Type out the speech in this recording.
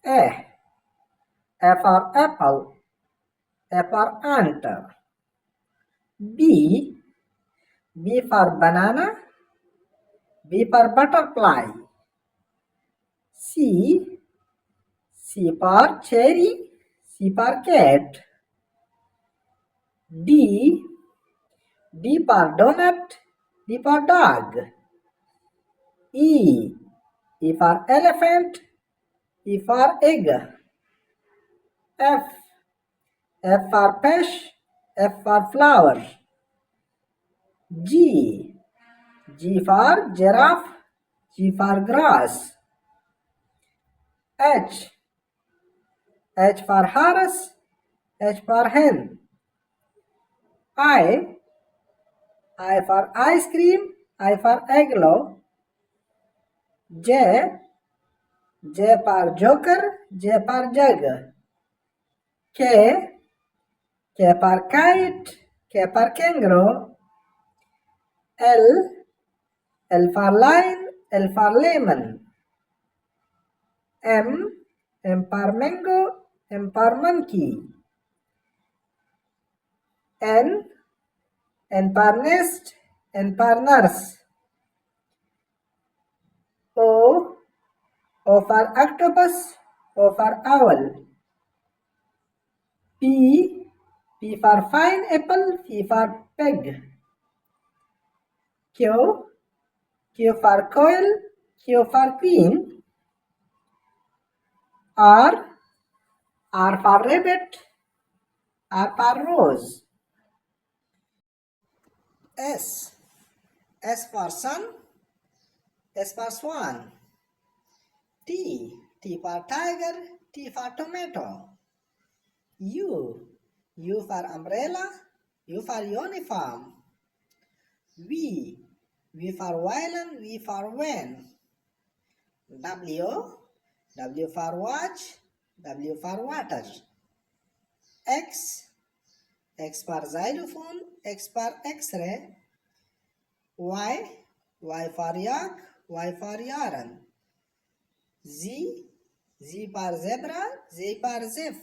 A. A for apple. A for ant. B. B for banana. B for butterfly. C. C for cherry. C for cat. D. D for donut. D for dog. E. E for elephant. E for egg. F. F for fish. F for flower. G. G for giraffe. G for grass. H. H for horse. H for hen. I. I for ice cream. I for igloo. J. J for joker. J for jug. K. K for kite. K for kangaroo. L. L for lion. L for lemon. M. M for mango. M for monkey. N. N for nest. N for nurse. O. O for octopus. O for owl. P. P for pineapple. P for pig. Q. Q for quail. Q for queen. R. R for rabbit. R for rose. S. S for sun. S for swan. T. T for tiger. T for tomato. U. U for umbrella. U for uniform. V. V for violin. V for van. W. W for watch. W for water. X. X for xylophone. X for X-ray. Y. Y for yak. Y for yarn. Z. Z for zebra. Z for zip.